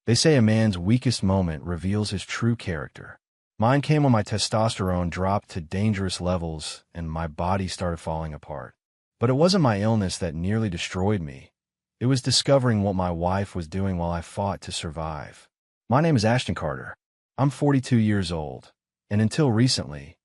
They say a man's weakest moment reveals his true character. Mine came when my testosterone dropped to dangerous levels and my body started falling apart. But it wasn't my illness that nearly destroyed me. It was discovering what my wife was doing while I fought to survive. My name is Ashton Carter. I'm 42 years old, and until recently,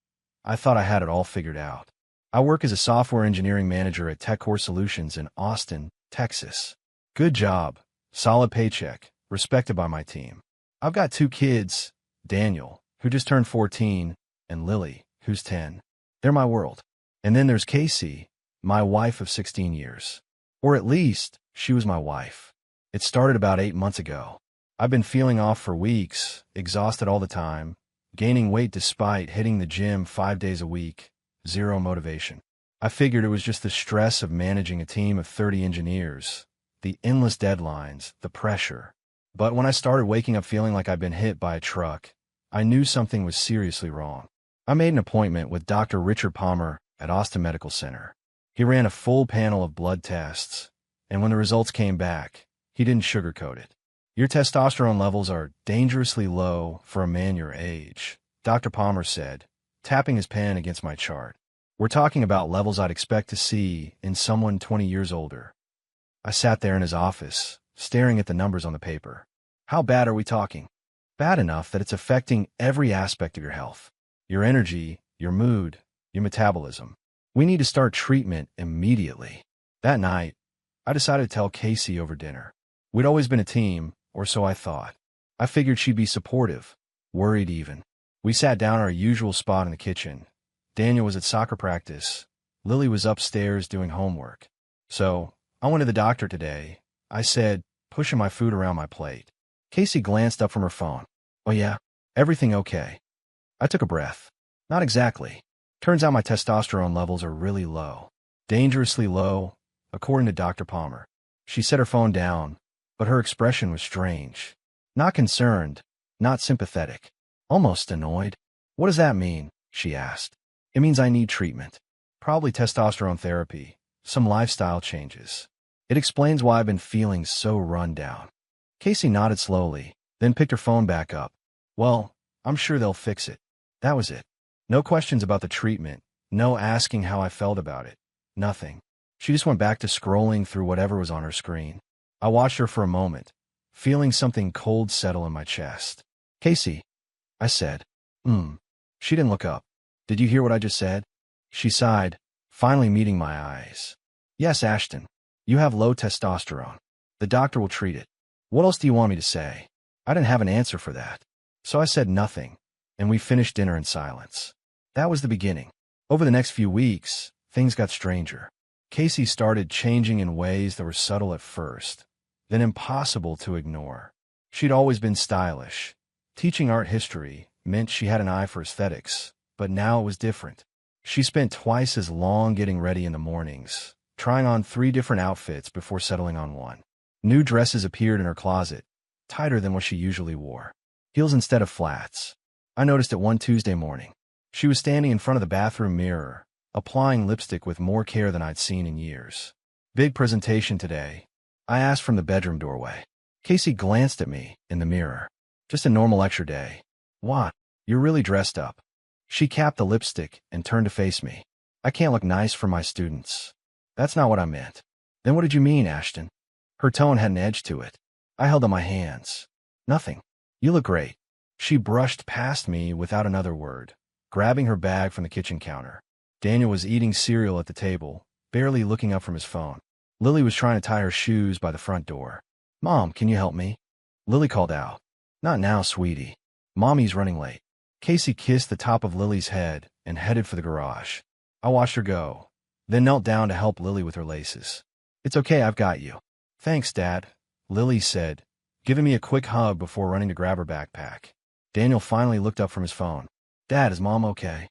I thought I had it all figured out. I work as a software engineering manager at TechCore Solutions in Austin, Texas. Good job, solid paycheck, respected by my team. I've got 2 kids, Daniel, who just turned 14, and Lily, who's 10. They're my world. And then there's Casey, my wife of 16 years. Or at least, she was my wife. It started about 8 months ago. I've been feeling off for weeks, exhausted all the time, gaining weight despite hitting the gym 5 days a week, zero motivation. I figured it was just the stress of managing a team of 30 engineers, the endless deadlines, the pressure. But when I started waking up feeling like I'd been hit by a truck, I knew something was seriously wrong. I made an appointment with Dr. Richard Palmer at Austin Medical Center. He ran a full panel of blood tests, and when the results came back, he didn't sugarcoat it. Your testosterone levels are dangerously low for a man your age, Dr. Palmer said, tapping his pen against my chart. We're talking about levels I'd expect to see in someone 20 years older. I sat there in his office, staring at the numbers on the paper. How bad are we talking? Bad enough that it's affecting every aspect of your health. Your energy, your mood, your metabolism. We need to start treatment immediately. That night, I decided to tell Casey over dinner. We'd always been a team, or so I thought. I figured she'd be supportive, worried even. We sat down our usual spot in the kitchen. Daniel was at soccer practice. Lily was upstairs doing homework. So, I went to the doctor today, I said, pushing my food around my plate. Casey glanced up from her phone. Oh yeah? Everything okay? I took a breath. Not exactly. Turns out my testosterone levels are really low. Dangerously low, according to Dr. Palmer. She set her phone down, but her expression was strange. Not concerned, not sympathetic. Almost annoyed. What does that mean? She asked. It means I need treatment. Probably testosterone therapy, some lifestyle changes. It explains why I've been feeling so run down. Casey nodded slowly, then picked her phone back up. Well, I'm sure they'll fix it. That was it. No questions about the treatment, no asking how I felt about it. Nothing. She just went back to scrolling through whatever was on her screen. I watched her for a moment, feeling something cold settle in my chest. Casey, I said. She didn't look up. Did you hear what I just said? She sighed, finally meeting my eyes. Yes, Ashton. You have low testosterone. The doctor will treat it. What else do you want me to say? I didn't have an answer for that. So I said nothing, and we finished dinner in silence. That was the beginning. Over the next few weeks, things got stranger. Casey started changing in ways that were subtle at first, then impossible to ignore. She'd always been stylish. Teaching art history meant she had an eye for aesthetics, but now it was different. She spent twice as long getting ready in the mornings, trying on 3 different outfits before settling on one. New dresses appeared in her closet, tighter than what she usually wore. Heels instead of flats. I noticed it one Tuesday morning. She was standing in front of the bathroom mirror, applying lipstick with more care than I'd seen in years. Big presentation today, I asked from the bedroom doorway. Casey glanced at me in the mirror. Just a normal lecture day. What? You're really dressed up. She capped the lipstick and turned to face me. I can't look nice for my students. That's not what I meant. Then what did you mean, Ashton? Her tone had an edge to it. I held up my hands. Nothing. You look great. She brushed past me without another word, grabbing her bag from the kitchen counter. Daniel was eating cereal at the table, barely looking up from his phone. Lily was trying to tie her shoes by the front door. Mom, can you help me? Lily called out. Not now, sweetie. Mommy's running late. Casey kissed the top of Lily's head and headed for the garage. I watched her go, then knelt down to help Lily with her laces. It's okay, I've got you. Thanks, Dad, Lily said, giving me a quick hug before running to grab her backpack. Daniel finally looked up from his phone. Dad, is Mom okay?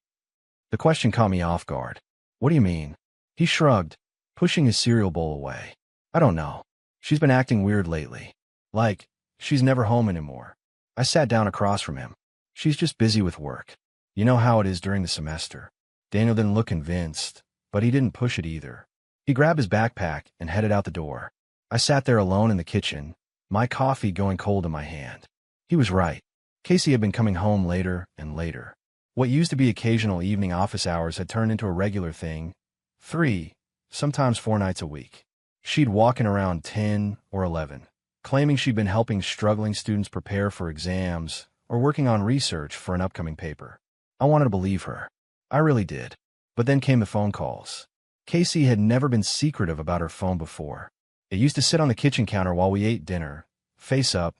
The question caught me off guard. What do you mean? He shrugged, pushing his cereal bowl away. I don't know. She's been acting weird lately. Like, she's never home anymore. I sat down across from him. She's just busy with work. You know how it is during the semester. Daniel didn't look convinced, but he didn't push it either. He grabbed his backpack and headed out the door. I sat there alone in the kitchen, my coffee going cold in my hand. He was right. Casey had been coming home later and later. What used to be occasional evening office hours had turned into a regular thing, 3, sometimes 4 nights a week. She'd walk in around 10 or 11, claiming she'd been helping struggling students prepare for exams or working on research for an upcoming paper. I wanted to believe her. I really did. But then came the phone calls. Casey had never been secretive about her phone before. It used to sit on the kitchen counter while we ate dinner, face up,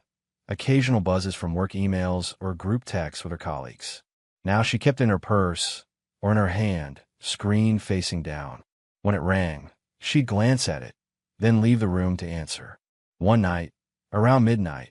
occasional buzzes from work emails or group texts with her colleagues. Now she kept it in her purse or in her hand, screen facing down. When it rang, she'd glance at it, then leave the room to answer. One night, around midnight,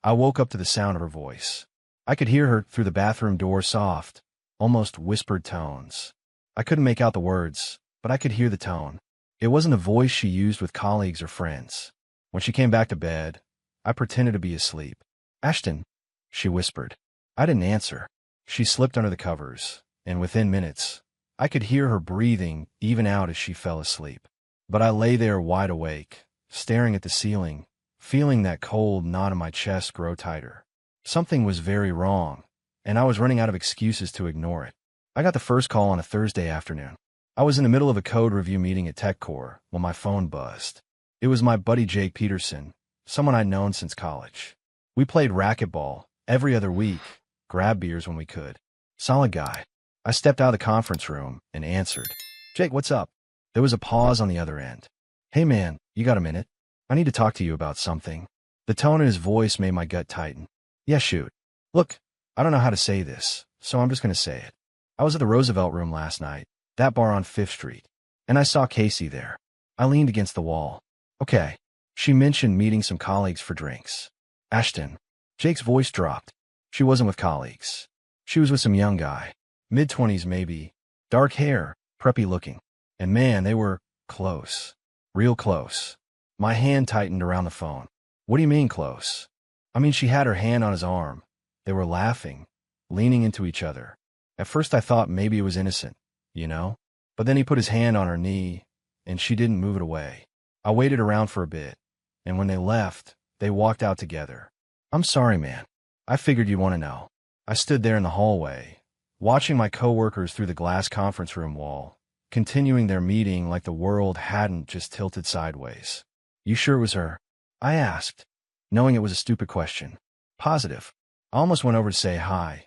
I woke up to the sound of her voice. I could hear her through the bathroom door, soft, almost whispered tones. I couldn't make out the words, but I could hear the tone. It wasn't a voice she used with colleagues or friends. When she came back to bed, I pretended to be asleep. "Ashton," she whispered. I didn't answer. She slipped under the covers, and within minutes, I could hear her breathing even out as she fell asleep. But I lay there wide awake, staring at the ceiling, feeling that cold knot in my chest grow tighter. Something was very wrong, and I was running out of excuses to ignore it. I got the first call on a Thursday afternoon. I was in the middle of a code review meeting at TechCore when my phone buzzed. It was my buddy Jake Peterson, someone I'd known since college. We played racquetball every other week, grabbed beers when we could. Solid guy. I stepped out of the conference room and answered. "Jake, what's up?" There was a pause on the other end. "Hey man, you got a minute? I need to talk to you about something." The tone in his voice made my gut tighten. "Yeah, shoot. Look, I don't know how to say this, so I'm just going to say it. I was at the Roosevelt Room last night, that bar on 5th Street, and I saw Casey there." I leaned against the wall. "Okay." She mentioned meeting some colleagues for drinks. "Ashton." Jake's voice dropped. "She wasn't with colleagues. She was with some young guy, mid-20s maybe, dark hair, preppy looking. And man, they were close. Real close." My hand tightened around the phone. "What do you mean close?" "I mean, she had her hand on his arm. They were laughing, leaning into each other. At first I thought maybe it was innocent, you know? But then he put his hand on her knee, and she didn't move it away. I waited around for a bit, and when they left, they walked out together. I'm sorry, man. I figured you'd want to know." I stood there in the hallway, watching my coworkers through the glass conference room wall, continuing their meeting like the world hadn't just tilted sideways. "You sure it was her?" I asked, knowing it was a stupid question. "Positive." I almost went over to say hi,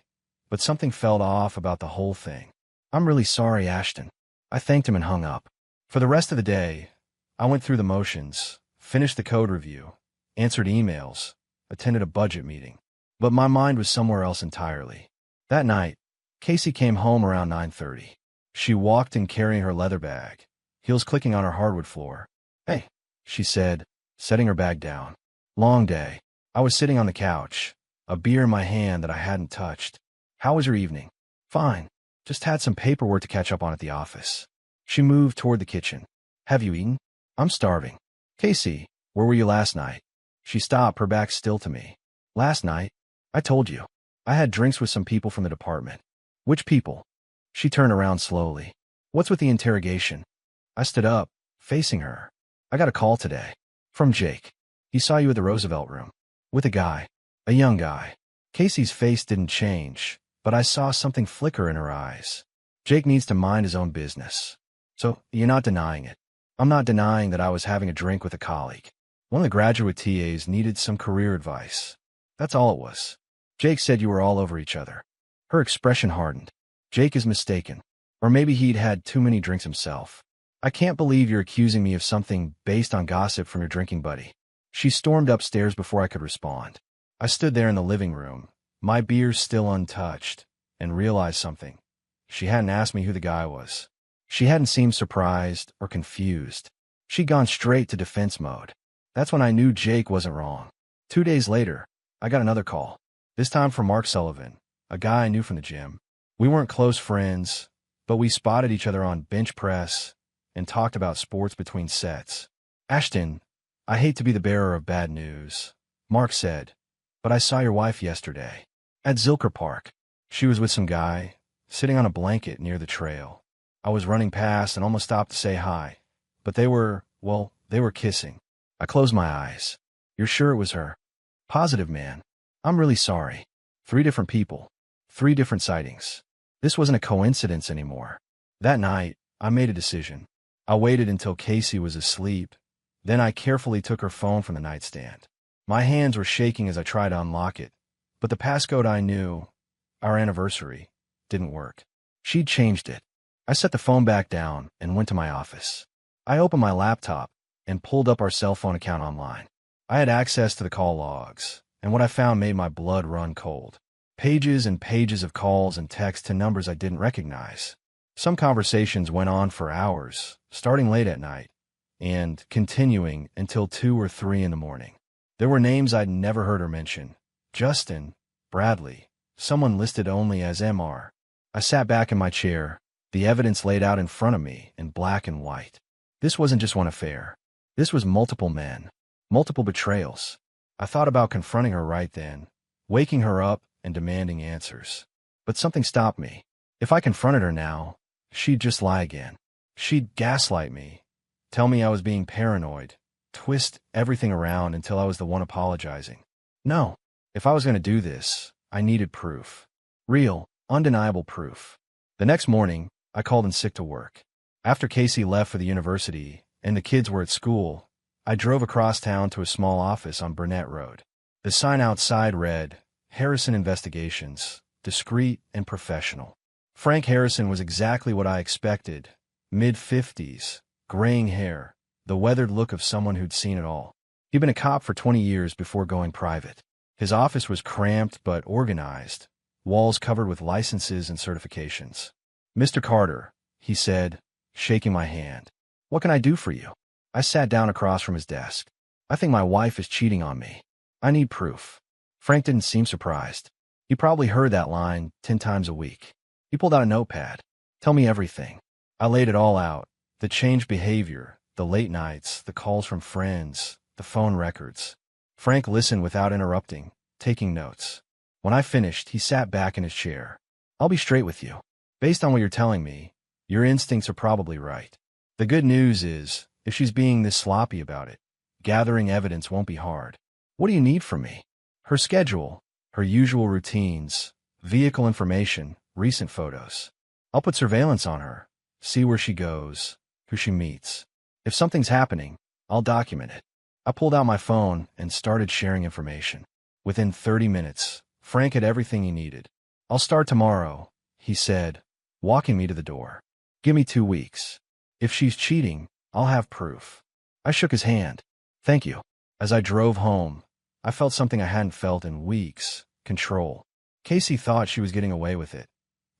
but something felt off about the whole thing. "I'm really sorry, Ashton." I thanked him and hung up. For the rest of the day, I went through the motions, finished the code review, answered emails, attended a budget meeting. But my mind was somewhere else entirely. That night, Casey came home around 9:30. She walked in carrying her leather bag, heels clicking on her hardwood floor. "Hey," she said, setting her bag down. Long day. I was sitting on the couch, a beer in my hand that I hadn't touched. "How was your evening?" "Fine. Just had some paperwork to catch up on at the office." She moved toward the kitchen. "Have you eaten?" "I'm starving." "Casey, where were you last night?" She stopped, her back still to me. "Last night? I told you. I had drinks with some people from the department." "Which people?" She turned around slowly. "What's with the interrogation?" I stood up, facing her. "I got a call today. From Jake. He saw you at the Roosevelt Room. With a guy. A young guy." Casey's face didn't change, but I saw something flicker in her eyes. "Jake needs to mind his own business. So, you're not denying it?" "I'm not denying that I was having a drink with a colleague. One of the graduate TAs needed some career advice. That's all it was." "Jake said you were all over each other." Her expression hardened. "Jake is mistaken. Or maybe he'd had too many drinks himself. I can't believe you're accusing me of something based on gossip from your drinking buddy." She stormed upstairs before I could respond. I stood there in the living room, my beer still untouched, and realized something. She hadn't asked me who the guy was. She hadn't seemed surprised or confused. She'd gone straight to defense mode. That's when I knew Jake wasn't wrong. 2 days later, I got another call, this time from Mark Sullivan, a guy I knew from the gym. We weren't close friends, but we spotted each other on bench press and talked about sports between sets. "Ashton, I hate to be the bearer of bad news," Mark said, "but I saw your wife yesterday. At Zilker Park. She was with some guy, sitting on a blanket near the trail. I was running past and almost stopped to say hi, but they were kissing." I closed my eyes. You're sure it was her? Positive, man. I'm really sorry. 3 different people. 3 different sightings. This wasn't a coincidence anymore. That night, I made a decision. I waited until Casey was asleep. Then I carefully took her phone from the nightstand. My hands were shaking as I tried to unlock it, but the passcode I knew, our anniversary, didn't work. She'd changed it. I set the phone back down and went to my office. I opened my laptop and pulled up our cell phone account online. I had access to the call logs, and what I found made my blood run cold. Pages and pages of calls and texts to numbers I didn't recognize. Some conversations went on for hours, starting late at night, and continuing until 2 or 3 in the morning. There were names I'd never heard her mention. Justin, Bradley, someone listed only as MR. I sat back in my chair, the evidence laid out in front of me in black and white. This wasn't just one affair. This was multiple men, multiple betrayals. I thought about confronting her right then, waking her up and demanding answers. But something stopped me. If I confronted her now, she'd just lie again. She'd gaslight me, tell me I was being paranoid, twist everything around until I was the one apologizing. No, if I was going to do this, I needed proof. Real, undeniable proof. The next morning, I called in sick to work. After Casey left for the university and the kids were at school, I drove across town to a small office on Burnett Road. The sign outside read, Harrison Investigations, discreet and professional. Frank Harrison was exactly what I expected. Mid-50s, graying hair, the weathered look of someone who'd seen it all. He'd been a cop for 20 years before going private. His office was cramped but organized, walls covered with licenses and certifications. Mr. Carter, he said, shaking my hand. What can I do for you? I sat down across from his desk. I think my wife is cheating on me. I need proof. Frank didn't seem surprised. He probably heard that line 10 times a week. He pulled out a notepad. Tell me everything. I laid it all out. The changed behavior, the late nights, the calls from friends, the phone records. Frank listened without interrupting, taking notes. When I finished, he sat back in his chair. I'll be straight with you. Based on what you're telling me, your instincts are probably right. The good news is, if she's being this sloppy about it, gathering evidence won't be hard. What do you need from me? Her schedule, her usual routines, vehicle information, recent photos. I'll put surveillance on her, see where she goes, who she meets. If something's happening, I'll document it. I pulled out my phone and started sharing information. Within 30 minutes, Frank had everything he needed. I'll start tomorrow, he said, walking me to the door. Give me 2 weeks. If she's cheating, I'll have proof. I shook his hand. Thank you. As I drove home, I felt something I hadn't felt in weeks. Control. Casey thought she was getting away with it.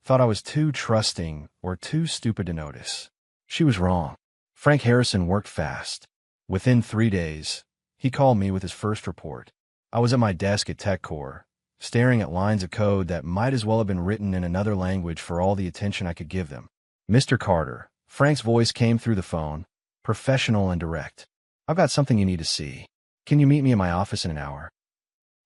Thought I was too trusting or too stupid to notice. She was wrong. Frank Harrison worked fast. Within 3 days, he called me with his first report. I was at my desk at TechCore, staring at lines of code that might as well have been written in another language for all the attention I could give them. Mr. Carter, Frank's voice came through the phone, professional and direct. I've got something you need to see. Can you meet me in my office in an hour?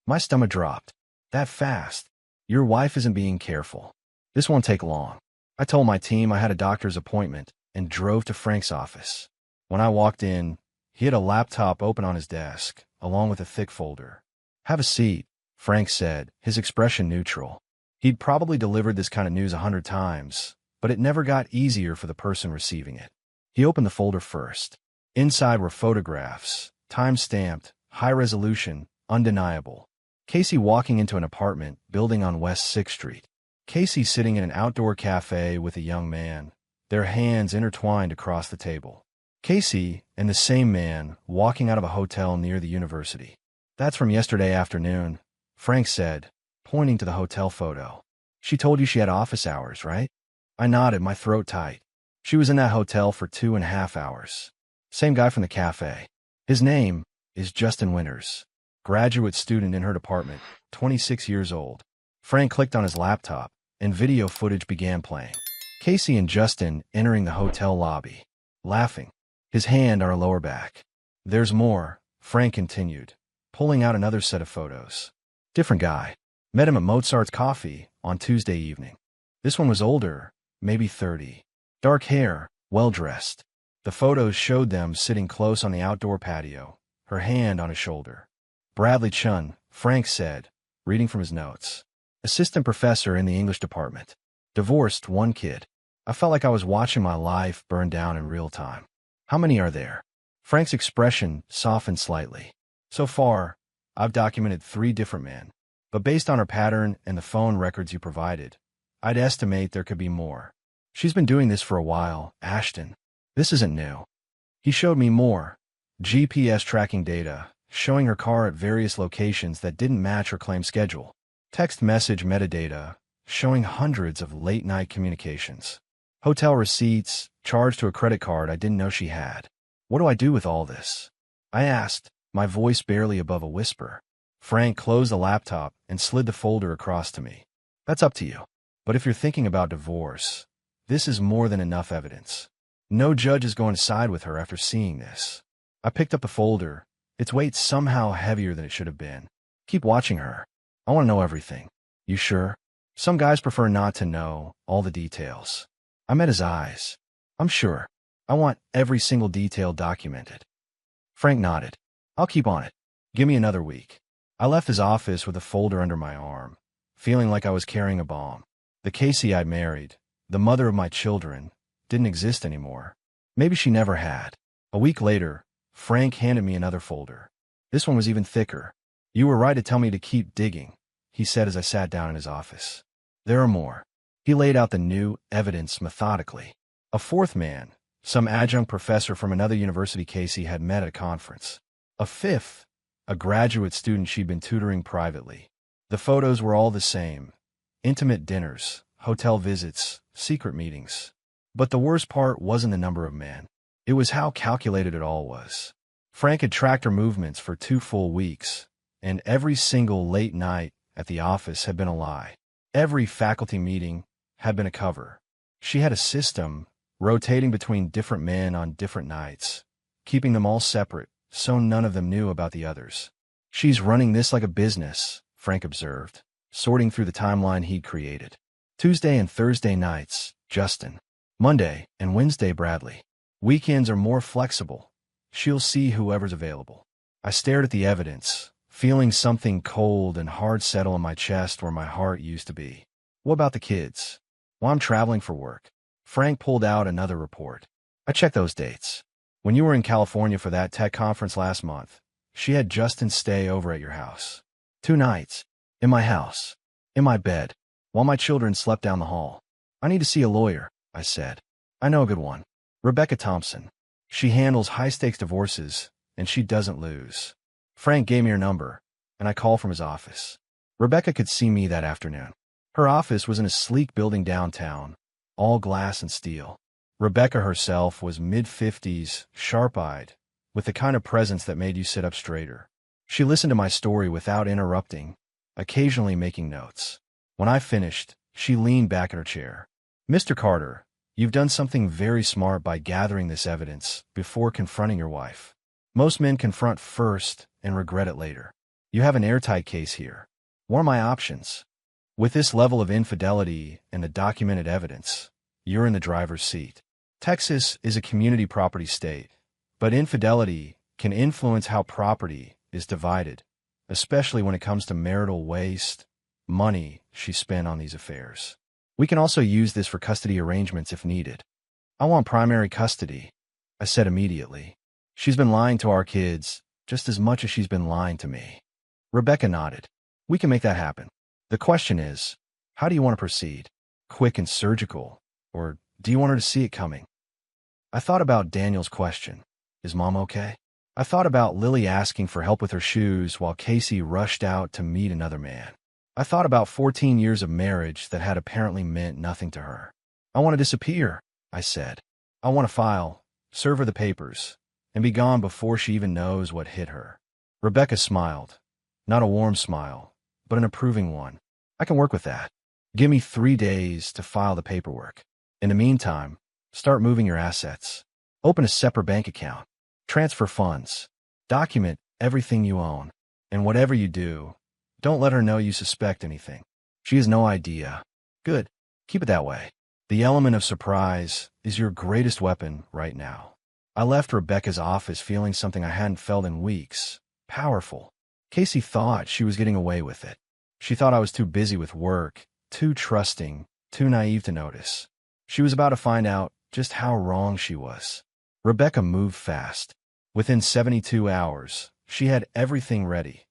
My stomach dropped. That fast? Your wife isn't being careful. This won't take long. I told my team I had a doctor's appointment and drove to Frank's office. When I walked in, he had a laptop open on his desk, along with a thick folder. Have a seat, Frank said, his expression neutral. He'd probably delivered this kind of news 100 times, but it never got easier for the person receiving it. He opened the folder first. Inside were photographs, time-stamped, high-resolution, undeniable. Casey walking into an apartment building on West 6th Street. Casey sitting in an outdoor cafe with a young man, their hands intertwined across the table. Casey and the same man walking out of a hotel near the university. That's from yesterday afternoon, Frank said, pointing to the hotel photo. She told you she had office hours, right? I nodded, my throat tight. She was in that hotel for 2.5 hours. Same guy from the cafe. His name is Justin Winters, graduate student in her department, 26 years old. Frank clicked on his laptop, and video footage began playing. Casey and Justin entering the hotel lobby, laughing, his hand on her lower back. There's more, Frank continued, pulling out another set of photos. Different guy. Met him at Mozart's Coffee on Tuesday evening. This one was older, maybe 30. Dark hair, well-dressed. The photos showed them sitting close on the outdoor patio, her hand on his shoulder. Bradley Chun, Frank said, reading from his notes. Assistant professor in the English department. Divorced, 1 kid. I felt like I was watching my life burn down in real time. How many are there? Frank's expression softened slightly. So far, I've documented 3 different men. But based on her pattern and the phone records you provided, I'd estimate there could be more. She's been doing this for a while, Ashton. This isn't new. He showed me more GPS tracking data, showing her car at various locations that didn't match her claim schedule. Text message metadata, showing hundreds of late-night communications. Hotel receipts, charged to a credit card I didn't know she had. What do I do with all this? I asked, my voice barely above a whisper. Frank closed the laptop and slid the folder across to me. That's up to you. But if you're thinking about divorce, this is more than enough evidence. No judge is going to side with her after seeing this. I picked up the folder. Its weight somehow heavier than it should have been. Keep watching her. I want to know everything. You sure? Some guys prefer not to know all the details. I met his eyes. I'm sure. I want every single detail documented. Frank nodded. I'll keep on it. Give me another week. I left his office with a folder under my arm, feeling like I was carrying a bomb. The Casey I'd married, the mother of my children, didn't exist anymore. Maybe she never had. A week later, Frank handed me another folder. This one was even thicker. You were right to tell me to keep digging, he said as I sat down in his office. There are more. He laid out the new evidence methodically. A 4th man, some adjunct professor from another university Casey had met at a conference. A 5th, a graduate student she'd been tutoring privately. The photos were all the same. Intimate dinners, hotel visits, secret meetings. But the worst part wasn't the number of men. It was how calculated it all was. Frank had tracked her movements for 2 full weeks, and every single late night at the office had been a lie. Every faculty meeting had been a cover. She had a system, rotating between different men on different nights, keeping them all separate so none of them knew about the others. She's running this like a business, Frank observed, sorting through the timeline he'd created. Tuesday and Thursday nights, Justin. Monday and Wednesday, Bradley. Weekends are more flexible. She'll see whoever's available. I stared at the evidence, feeling something cold and hard settle in my chest where my heart used to be. What about the kids? While I'm traveling for work. Frank pulled out another report. I checked those dates. When you were in California for that tech conference last month, she had Justin stay over at your house. 2 nights. In my house. In my bed. While my children slept down the hall. I need to see a lawyer, I said. I know a good one. Rebecca Thompson. She handles high-stakes divorces, and she doesn't lose. Frank gave me her number, and I called from his office. Rebecca could see me that afternoon. Her office was in a sleek building downtown, all glass and steel. Rebecca herself was mid-50s, sharp-eyed, with the kind of presence that made you sit up straighter. She listened to my story without interrupting, occasionally making notes. When I finished, she leaned back in her chair. Mr. Carter, you've done something very smart by gathering this evidence before confronting your wife. Most men confront first and regret it later. You have an airtight case here. What are my options? With this level of infidelity and the documented evidence, you're in the driver's seat. Texas is a community property state, but infidelity can influence how property is divided, especially when it comes to marital waste, money she spent on these affairs. We can also use this for custody arrangements if needed. I want primary custody, I said immediately. She's been lying to our kids just as much as she's been lying to me. Rebecca nodded. We can make that happen. The question is, how do you want to proceed? Quick and surgical, or do you want her to see it coming? I thought about Daniel's question. Is Mom okay? I thought about Lily asking for help with her shoes while Casey rushed out to meet another man. I thought about 14 years of marriage that had apparently meant nothing to her. I want to disappear, I said. I want to file, serve her the papers, and be gone before she even knows what hit her. Rebecca smiled. Not a warm smile, but an approving one. I can work with that. Give me 3 days to file the paperwork. In the meantime, start moving your assets. Open a separate bank account. Transfer funds. Document everything you own. And whatever you do, don't let her know you suspect anything. She has no idea. Good. Keep it that way. The element of surprise is your greatest weapon right now. I left Rebecca's office feeling something I hadn't felt in weeks. Powerful. Casey thought she was getting away with it. She thought I was too busy with work, too trusting, too naive to notice. She was about to find out just how wrong she was. Rebecca moved fast. Within 72 hours, she had everything ready.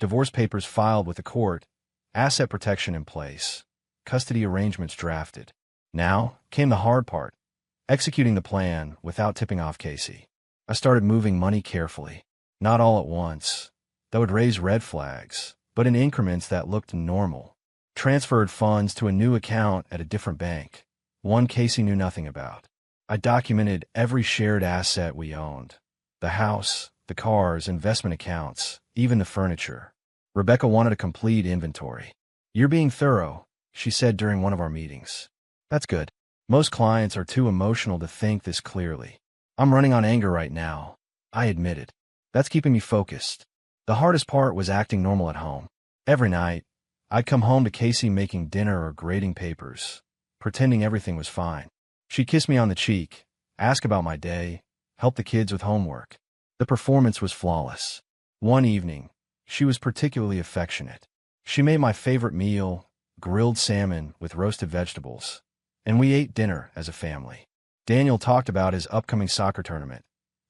Divorce papers filed with the court, asset protection in place, custody arrangements drafted. Now came the hard part, executing the plan without tipping off Casey. I started moving money carefully, not all at once. That would raise red flags, but in increments that looked normal. Transferred funds to a new account at a different bank, one Casey knew nothing about. I documented every shared asset we owned. The house, the cars, investment accounts, even the furniture. Rebecca wanted a complete inventory. "You're being thorough," she said during one of our meetings. "That's good. Most clients are too emotional to think this clearly. I'm running on anger right now," I admitted. "That's keeping me focused." The hardest part was acting normal at home. Every night, I'd come home to Casey making dinner or grading papers, pretending everything was fine. She'd kiss me on the cheek, ask about my day, help the kids with homework. The performance was flawless. One evening, she was particularly affectionate. She made my favorite meal, grilled salmon with roasted vegetables, and we ate dinner as a family. Daniel talked about his upcoming soccer tournament.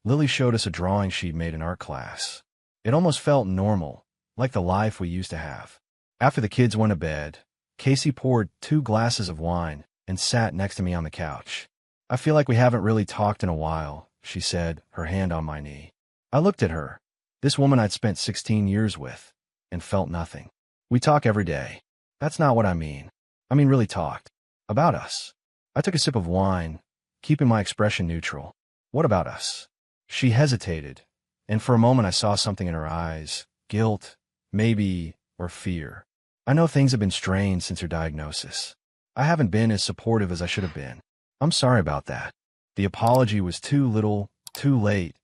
Lily showed us a drawing she'd made in art class. It almost felt normal, like the life we used to have. After the kids went to bed, Casey poured 2 glasses of wine and sat next to me on the couch. "I feel like we haven't really talked in a while," she said, her hand on my knee. I looked at her, this woman I'd spent 16 years with, and felt nothing. "We talk every day." "That's not what I mean. I mean really talked. About us." I took a sip of wine, keeping my expression neutral. "What about us?" She hesitated, and for a moment I saw something in her eyes, guilt, maybe, or fear. "I know things have been strained since her diagnosis. I haven't been as supportive as I should have been. I'm sorry about that." The apology was too little, too late,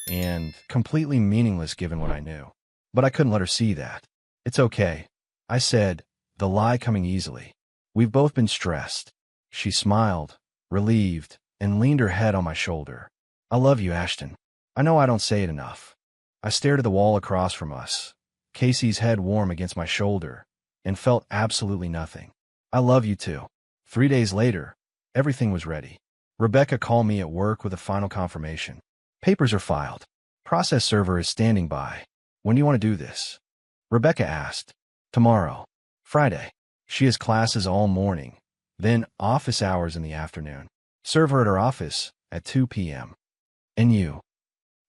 and completely meaningless given what I knew. But I couldn't let her see that. "It's okay," I said, the lie coming easily. "We've both been stressed." She smiled, relieved, and leaned her head on my shoulder. "I love you, Ashton. I know I don't say it enough." I stared at the wall across from us, Casey's head warm against my shoulder, and felt absolutely nothing. "I love you too." 3 days later, everything was ready. Rebecca called me at work with a final confirmation. "Papers are filed. Process server is standing by. When do you want to do this?" Rebecca asked. "Tomorrow. Friday. She has classes all morning, then office hours in the afternoon. Serve her at her office at 2 p.m. "And you?"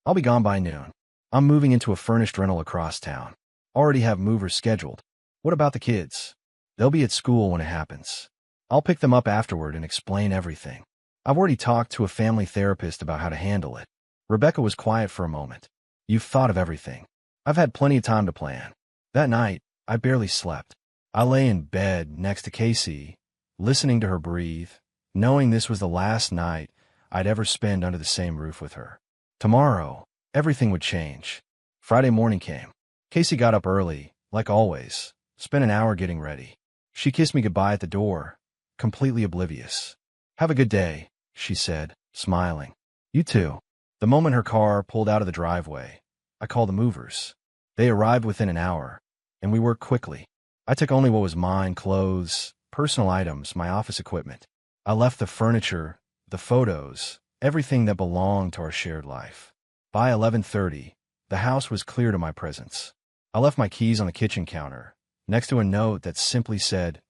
"I'll be gone by noon. I'm moving into a furnished rental across town. Already have movers scheduled." "What about the kids?" "They'll be at school when it happens. I'll pick them up afterward and explain everything. I've already talked to a family therapist about how to handle it." Rebecca was quiet for a moment. "You've thought of everything." "I've had plenty of time to plan." That night, I barely slept. I lay in bed next to Casey, listening to her breathe, knowing this was the last night I'd ever spend under the same roof with her. Tomorrow, everything would change. Friday morning came. Casey got up early, like always, spent an hour getting ready. She kissed me goodbye at the door, completely oblivious. "Have a good day," she said, smiling. "You too." The moment her car pulled out of the driveway, I called the movers. They arrived within an hour, and we worked quickly. I took only what was mine: clothes, personal items, my office equipment. I left the furniture, the photos, everything that belonged to our shared life. By 11:30, the house was clear to my presence. I left my keys on the kitchen counter, next to a note that simply said,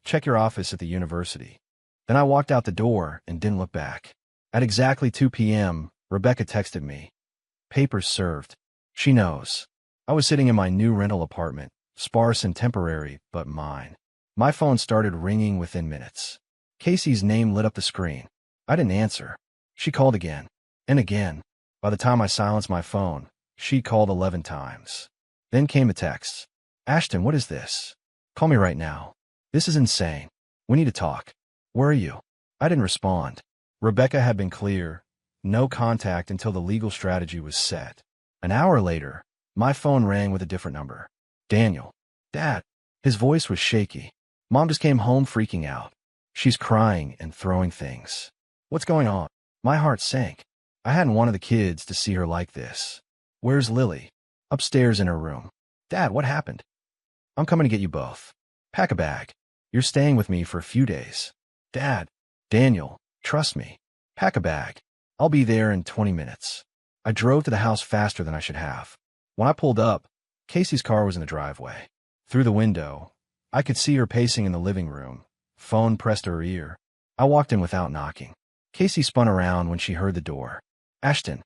"Check your office at the university." Then I walked out the door and didn't look back. At exactly 2 p.m., Rebecca texted me. "Papers served." She knows. I was sitting in my new rental apartment, sparse and temporary, but mine. My phone started ringing within minutes. Casey's name lit up the screen. I didn't answer. She called again, and again. By the time I silenced my phone, she called 11 times. Then came a text. "Ashton, what is this? Call me right now. This is insane. We need to talk. Where are you?" I didn't respond. Rebecca had been clear. No contact until the legal strategy was set. An hour later, my phone rang with a different number. "Daniel." "Dad." His voice was shaky. "Mom just came home freaking out. She's crying and throwing things." "What's going on?" My heart sank. I hadn't wanted the kids to see her like this. "Where's Lily?" "Upstairs in her room." Dad, what happened? I'm coming to get you both. Pack a bag. You're staying with me for a few days. Dad. Daniel, trust me. Pack a bag. I'll be there in 20 minutes. I drove to the house faster than I should have. When I pulled up, Casey's car was in the driveway. Through the window, I could see her pacing in the living room, phone pressed to her ear. I walked in without knocking. Casey spun around when she heard the door. Ashton.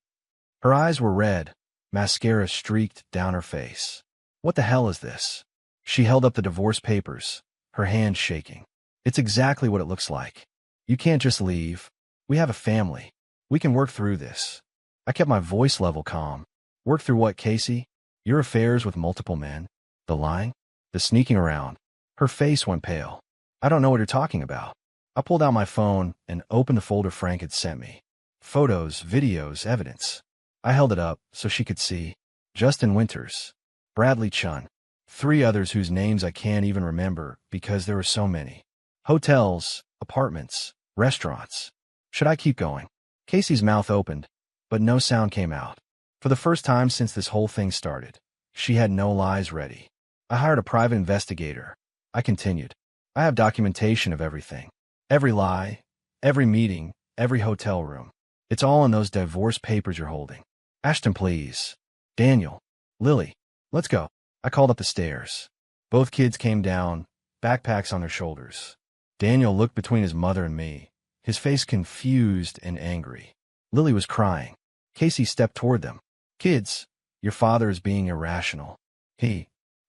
Her eyes were red, mascara streaked down her face. What the hell is this? She held up the divorce papers, her hand shaking. It's exactly what it looks like. You can't just leave. We have a family. We can work through this. I kept my voice level calm. Work through what, Casey? Your affairs with multiple men? The lying? The sneaking around? Her face went pale. I don't know what you're talking about. I pulled out my phone and opened the folder Frank had sent me. Photos, videos, evidence. I held it up so she could see. Justin Winters. Bradley Chun. 3 others whose names I can't even remember because there were so many. Hotels, apartments, restaurants. Should I keep going? Casey's mouth opened, but no sound came out. For the first time since this whole thing started, she had no lies ready. I hired a private investigator. I continued. I have documentation of everything. Every lie, every meeting, every hotel room. It's all in those divorce papers you're holding. Ashton, please. Daniel. Lily. Let's go. I called up the stairs. Both kids came down, backpacks on their shoulders. Daniel looked between his mother and me, his face confused and angry. Lily was crying. Casey stepped toward them. Kids, your father is being irrational.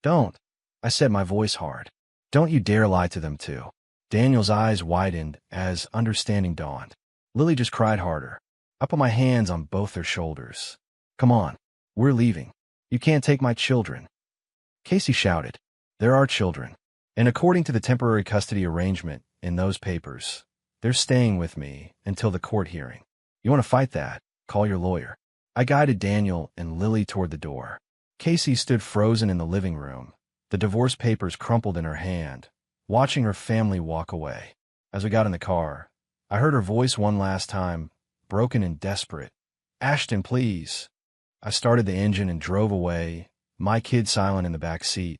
Don't. I said, my voice hard. Don't you dare lie to them too. Daniel's eyes widened as understanding dawned. Lily just cried harder. I put my hands on both their shoulders. Come on. We're leaving. You can't take my children. Casey shouted. There are children. And according to the temporary custody arrangement in those papers, they're staying with me until the court hearing. You want to fight that? Call your lawyer. I guided Daniel and Lily toward the door. Casey stood frozen in the living room, the divorce papers crumpled in her hand, watching her family walk away. As we got in the car, I heard her voice one last time, broken and desperate. Ashton, please. I started the engine and drove away, my kid silent in the back seat,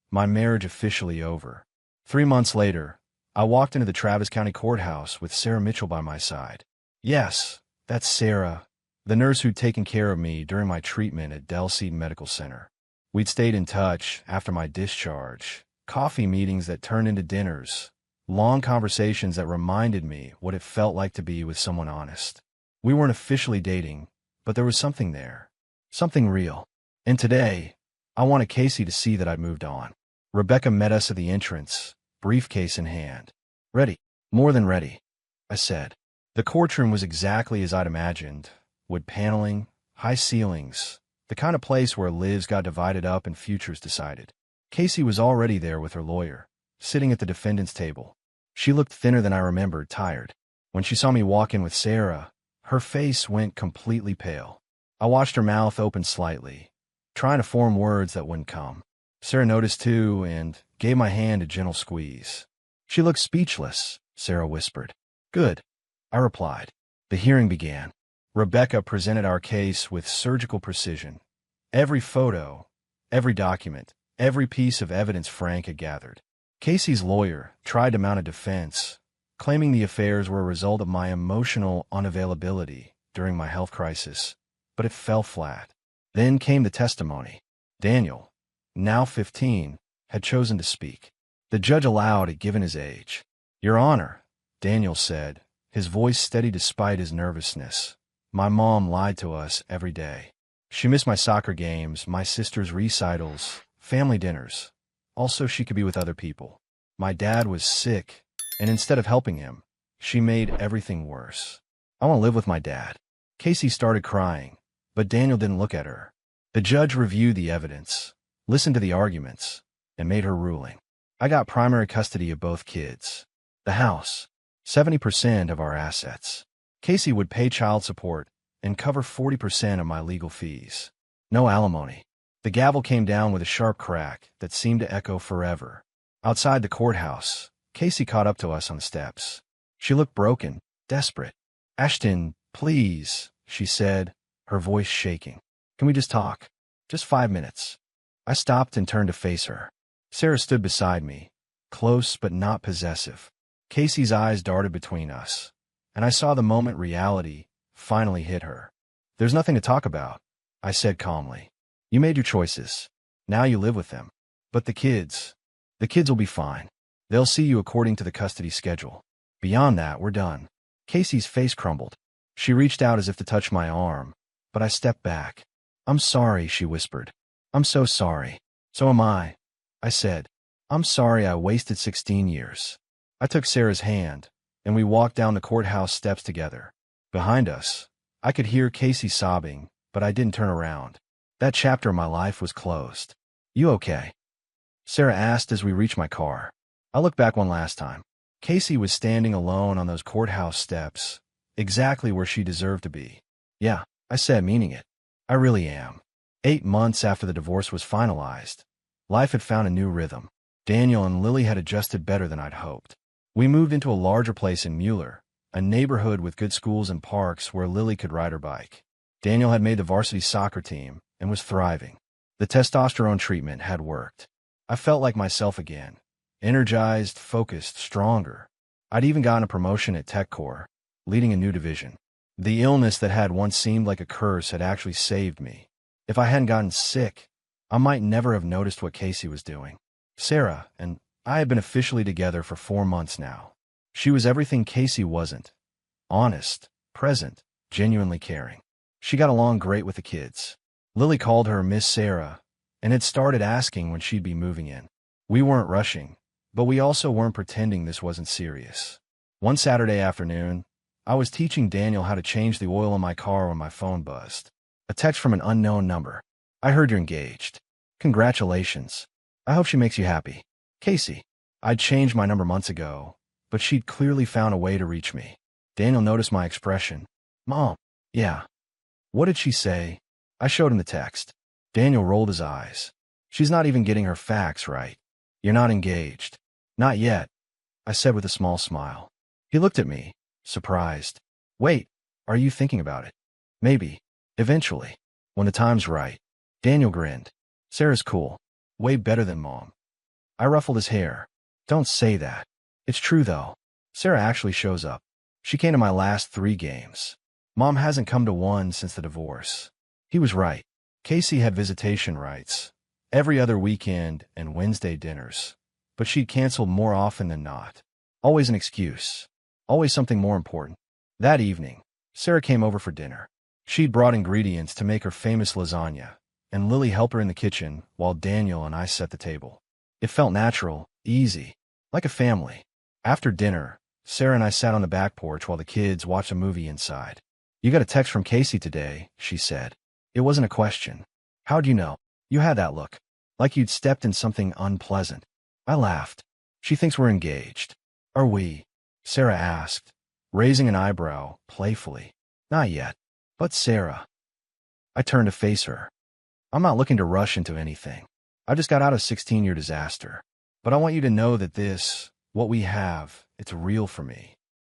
my marriage officially over. 3 months later, I walked into the Travis County Courthouse with Sarah Mitchell by my side. Yes, that's Sarah, the nurse who'd taken care of me during my treatment at Del Seaton Medical Center. We'd stayed in touch after my discharge, coffee meetings that turned into dinners, long conversations that reminded me what it felt like to be with someone honest. We weren't officially dating, but there was something there, something real. And today, I wanted Casey to see that I'd moved on. Rebecca met us at the entrance, briefcase in hand. Ready, more than ready, I said. The courtroom was exactly as I'd imagined. Wood paneling, high ceilings, the kind of place where lives got divided up and futures decided. Casey was already there with her lawyer, sitting at the defendant's table. She looked thinner than I remembered, tired. When she saw me walk in with Sarah, her face went completely pale. I watched her mouth open slightly, trying to form words that wouldn't come. Sarah noticed too and gave my hand a gentle squeeze. She looked speechless, Sarah whispered. Good, I replied. The hearing began. Rebecca presented our case with surgical precision. Every photo, every document, every piece of evidence Frank had gathered. Casey's lawyer tried to mount a defense, claiming the affairs were a result of my emotional unavailability during my health crisis, but it fell flat. Then came the testimony. Daniel, now 15, had chosen to speak. The judge allowed it given his age. Your Honor, Daniel said, his voice steady despite his nervousness. My mom lied to us every day. She missed my soccer games, my sister's recitals, family dinners. Also, she could be with other people. My dad was sick, and instead of helping him, she made everything worse. I want to live with my dad. Casey started crying, but Daniel didn't look at her. The judge reviewed the evidence, listened to the arguments, and made her ruling. I got primary custody of both kids. The house, 70% of our assets. Casey would pay child support and cover 40% of my legal fees. No alimony. The gavel came down with a sharp crack that seemed to echo forever. Outside the courthouse, Casey caught up to us on the steps. She looked broken, desperate. Ashton, please, she said, her voice shaking. Can we just talk? Just 5 minutes. I stopped and turned to face her. Sarah stood beside me, close but not possessive. Casey's eyes darted between us, and I saw the moment reality finally hit her. "There's nothing to talk about," I said calmly. "You made your choices. Now you live with them. But the kids will be fine. They'll see you according to the custody schedule. Beyond that, we're done." Casey's face crumbled. She reached out as if to touch my arm, but I stepped back. "I'm sorry," she whispered. "I'm so sorry." "So am I," I said. "I'm sorry I wasted 16 years. I took Sarah's hand, and we walked down the courthouse steps together. Behind us, I could hear Casey sobbing, but I didn't turn around. That chapter of my life was closed. "You okay?" Sarah asked as we reached my car. I looked back one last time. Casey was standing alone on those courthouse steps, exactly where she deserved to be. "Yeah," I said, meaning it. "I really am." 8 months after the divorce was finalized, life had found a new rhythm. Daniel and Lily had adjusted better than I'd hoped. We moved into a larger place in Mueller, a neighborhood with good schools and parks where Lily could ride her bike. Daniel had made the varsity soccer team and was thriving. The testosterone treatment had worked. I felt like myself again, energized, focused, stronger. I'd even gotten a promotion at Tech Corps, leading a new division. The illness that had once seemed like a curse had actually saved me. If I hadn't gotten sick, I might never have noticed what Casey was doing. Sarah and I had been officially together for 4 months now. She was everything Casey wasn't. Honest, present, genuinely caring. She got along great with the kids. Lily called her Miss Sarah and had started asking when she'd be moving in. We weren't rushing, but we also weren't pretending this wasn't serious. One Saturday afternoon, I was teaching Daniel how to change the oil in my car when my phone buzzed. A text from an unknown number. "I heard you're engaged. Congratulations. I hope she makes you happy. Casey." I'd changed my number months ago, but she'd clearly found a way to reach me. Daniel noticed my expression. "Mom." "Yeah." "What did she say?" I showed him the text. Daniel rolled his eyes. "She's not even getting her facts right. You're not engaged." "Not yet," I said with a small smile. He looked at me, surprised. "Wait, are you thinking about it?" "Maybe. Eventually. When the time's right." Daniel grinned. "Sarah's cool. Way better than Mom." I ruffled his hair. "Don't say that." "It's true, though. Sarah actually shows up. She came to my last 3 games. Mom hasn't come to one since the divorce." He was right. Casey had visitation rights, every other weekend and Wednesday dinners, but she'd canceled more often than not. Always an excuse. Always something more important. That evening, Sarah came over for dinner. She'd brought ingredients to make her famous lasagna, and Lily helped her in the kitchen while Daniel and I set the table. It felt natural, easy, like a family. After dinner, Sarah and I sat on the back porch while the kids watched a movie inside. "You got a text from Casey today," she said. It wasn't a question. "How'd you know?" "You had that look. Like you'd stepped in something unpleasant." I laughed. "She thinks we're engaged." "Are we?" Sarah asked, raising an eyebrow, playfully. "Not yet." "But Sarah." I turned to face her. "I'm not looking to rush into anything. I just got out of a 16-year disaster. But I want you to know that what we have, it's real for me."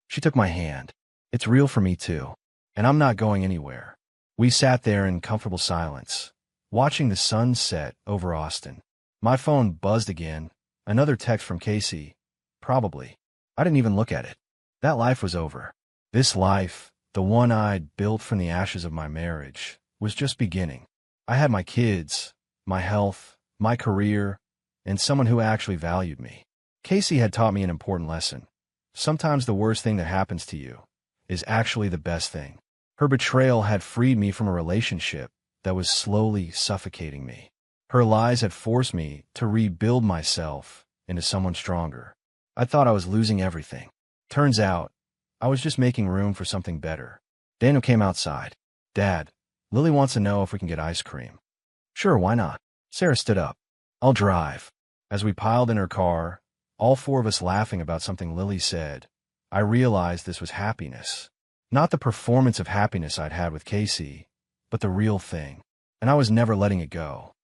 She took my hand. "It's real for me too. And I'm not going anywhere." We sat there in comfortable silence, watching the sun set over Austin. My phone buzzed again. Another text from Casey. Probably. I didn't even look at it. That life was over. This life, the one I'd built from the ashes of my marriage, was just beginning. I had my kids, my health, my career, and someone who actually valued me. Casey had taught me an important lesson. Sometimes the worst thing that happens to you is actually the best thing. Her betrayal had freed me from a relationship that was slowly suffocating me. Her lies had forced me to rebuild myself into someone stronger. I thought I was losing everything. Turns out, I was just making room for something better. Daniel came outside. "Dad, Lily wants to know if we can get ice cream." "Sure, why not?" Sarah stood up. "I'll drive." As we piled in her car, all 4 of us laughing about something Lily said, I realized this was happiness. Not the performance of happiness I'd had with Casey, but the real thing. And I was never letting it go.